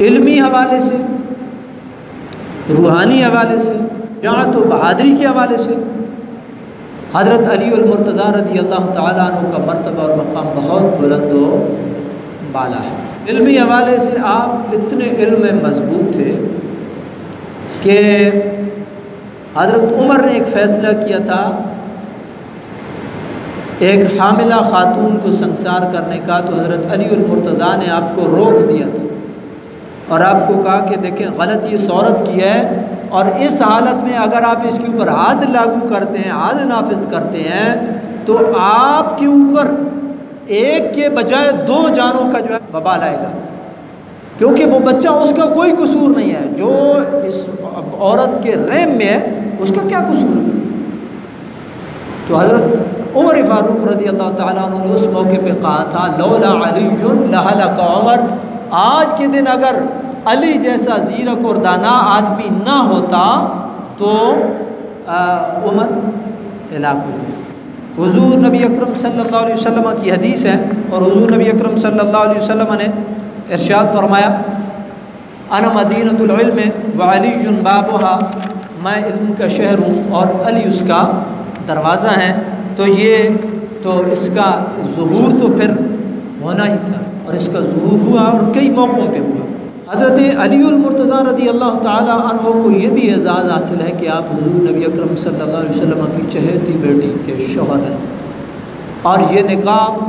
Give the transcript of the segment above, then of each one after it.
علمی حوالے سے، روحانی حوالے سے، شجاعت و بہادری کے حوالے سے حضرت علی المرتضیٰ رضی اللہ تعالیٰ عنہ کا مرتبہ اور مقام بہت بلند و بالا ہے۔ علمی حوالے سے آپ اتنے علم میں مضبوط تھے کہ حضرت عمر نے ایک فیصلہ کیا تھا ایک حاملہ خاتون کو سنسار کرنے کا، تو حضرت علی المرتضیٰ نے آپ کو روک دیا تھا اور آپ کو کہا کہ دیکھیں غلط یہ عورت کی ہے، اور اس حالت میں اگر آپ اس کے اوپر حد لاگو کرتے ہیں، حد نافذ کرتے ہیں، تو آپ کے اوپر ایک کے بجائے 2 جانوں کا جو ہے وبال آئے گا، کیونکہ وہ بچہ اس کا کوئی قصور نہیں ہے، جو اس عورت کے رحم میں ہے اس کا کیا قصور ہے۔ تو حضرت عمر فاروق رضی اللہ تعالیٰ عنہ نے اس موقع پہ کہا تھا لولا علی لہلک عمر، آج کے دن اگر علی جیسا زیرک اور دانا آدمی نہ ہوتا تو عمر ہلاک ہو۔ حضور نبی اکرم صلی اللہ علیہ وسلم کی حدیث ہے، اور حضور نبی اکرم صلی اللہ علیہ وسلم نے ارشاد فرمایا انا مدینۃ العلم وعلی بابھا، میں علم کا شہر ہوں اور علی اس کا دروازہ ہے۔ تو یہ تو اس کا ظہور تو پھر ہونا ہی تھا، اور اس کا ظہور ہوا اور کئی موقعوں پہ ہوا۔ حضرت علی المرتضیٰ رضی اللہ تعالیٰ عنہ کو یہ بھی اعزاز حاصل ہے کہ آپ حضور نبی اکرم صلی اللہ علیہ وسلم کی چہیتی بیٹی کے شوہر ہیں، اور یہ نکاح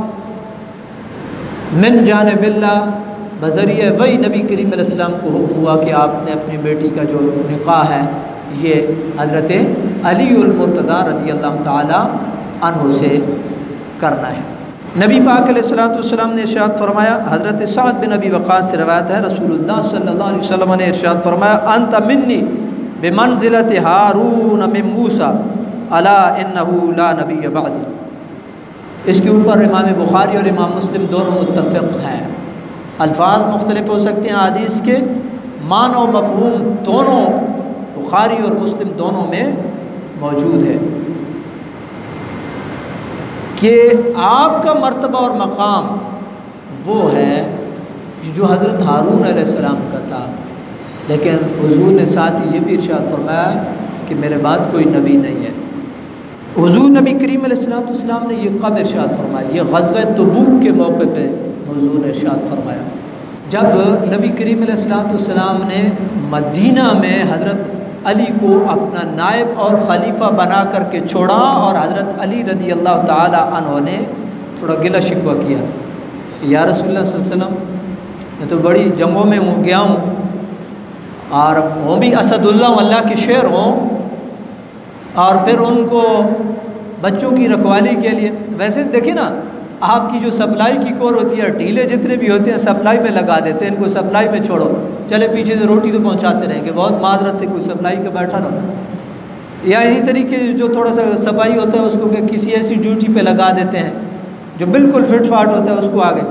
من جانب اللہ بذریعہ وہی نبی کریم علیہ السلام کو حکم ہوا کہ آپ نے اپنی بیٹی کا جو نکاح ہے یہ حضرت علی المرتضیٰ رضی اللہ تعالیٰ عنہ سے کرنا ہے۔ نبی پاک علیہ الصلوۃ والسلام نے ارشاد فرمایا، حضرت سعد بن ابی وقاص سے روایت ہے، رسول اللہ صلی اللہ علیہ وسلم نے ارشاد فرمایا انت منی بمنزلۃ ہارون من موسیٰ الا انہ لا نبی بعدی۔ اس کے اوپر امام بخاری اور امام مسلم دونوں متفق ہیں۔ الفاظ مختلف ہو سکتے ہیں، حدیث کے معنی و مفہوم دونوں بخاری اور مسلم دونوں میں موجود ہے کہ آپ کا مرتبہ اور مقام وہ ہے جو حضرت ہارون علیہ السلام کا تھا، لیکن حضور نے ساتھ ہی یہ بھی ارشاد فرمایا کہ میرے بعد کوئی نبی نہیں ہے۔ حضور نبی کریم علیہ السلام نے یہ کب ارشاد فرمایا؟ یہ غزوہ تبوک کے موقع پہ حضور نے ارشاد فرمایا، جب نبی کریم علیہ السلام نے مدینہ میں حضرت علی کو اپنا نائب اور خلیفہ بنا کر کے چھوڑا، اور حضرت علی رضی اللہ تعالی عنہ نے تھوڑا گلہ شکوہ کیا کہ یا رسول اللہ صلی اللہ علیہ وسلم میں تو بڑی جنگوں میں گیا ہوں، اور وہ بھی اسد اللہ کے شعر ہوں، اور پھر ان کو بچوں کی رکھوالی کے لیے، ویسے دیکھیں نا آپ کی جو سپلائی کی کور ہوتی ہے، ڈھیلے جتنے بھی ہوتے ہیں سپلائی میں لگا دیتے ہیں، ان کو سپلائی میں چھوڑو، چلے پیچھے سے روٹی تو پہنچاتے رہیں گے، بہت معذرت سے کوئی سپلائی کا بیٹھا نہ ہو، یا اسی طریقے جو تھوڑا سا صفائی ہوتا ہے اس کو کہ کسی ایسی ڈیوٹی پہ لگا دیتے ہیں جو بالکل فٹ فاٹ ہوتا ہے اس کو آگے۔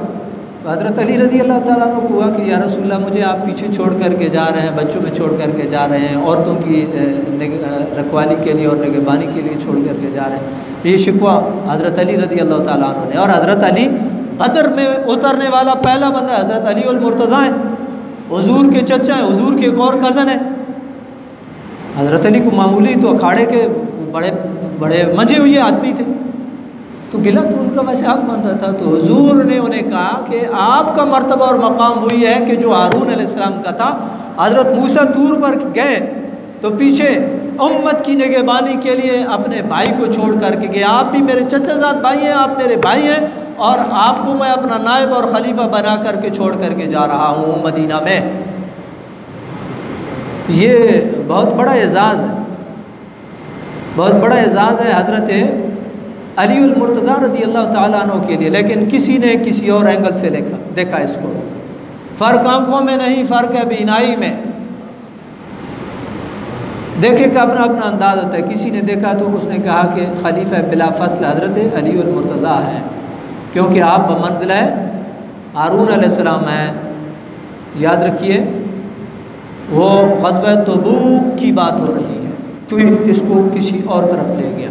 تو حضرت علی رضی اللہ تعالیٰ عنہ کو ہوا کہ یا رسول اللہ مجھے آپ پیچھے چھوڑ کر کے جا رہے ہیں، بچوں میں چھوڑ کر کے جا رہے ہیں، عورتوں کی رکھوالی کے لیے اور نگہبانی کے لیے چھوڑ کر کے جا رہے ہیں۔ یہ شکوہ حضرت علی رضی اللہ تعالیٰ عنہ نے، اور حضرت علی بدر میں اترنے والا پہلا بندہ حضرت علی المرتضیٰ ہیں، حضور کے چچا ہیں، حضور کے ایک اور کزن ہیں۔ حضرت علی کو معمولی تو اکھاڑے کے بڑے بڑے مجے ہوئے آدمی تھے، تو گلہ تو ان کا ویسے حق بنتا تھا۔ تو حضور نے انہیں کہا کہ آپ کا مرتبہ اور مقام وہی ہے کہ جو ہارون علیہ السلام کا تھا۔ حضرت موسیٰ طور پر گئے تو پیچھے امت کی نگہبانی کے لیے اپنے بھائی کو چھوڑ کر کے گئے، آپ بھی میرے چچا زاد بھائی ہیں، آپ میرے بھائی ہیں، اور آپ کو میں اپنا نائب اور خلیفہ بنا کر کے چھوڑ کر کے جا رہا ہوں مدینہ میں۔ تو یہ بہت بڑا اعزاز ہے، بہت بڑا اعزاز ہے حضرت علی المرتضیٰ رضی اللہ تعالیٰ عنہ کے لیے، لیکن کسی نے کسی اور اینگل سے دیکھا اس کو۔ فرق آنکھوں میں نہیں، فرق ہے بینائی میں۔ دیکھے کہ اپنا اپنا انداز ہوتا ہے، کسی نے دیکھا تو اس نے کہا کہ خلیفہ بلا فصل حضرت علی المرتضیٰ ہے، کیونکہ آپ بمنزلہ ہارون علیہ السلام ہیں۔ یاد رکھیے وہ غزوہ تبوک کی بات ہو رہی ہے، کوئی اس کو کسی اور طرف لے گیا۔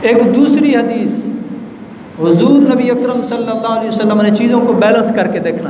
ایک دوسری حدیث، حضور نبی اکرم صلی اللہ علیہ وسلم نے چیزوں کو بیلنس کر کے دیکھنا،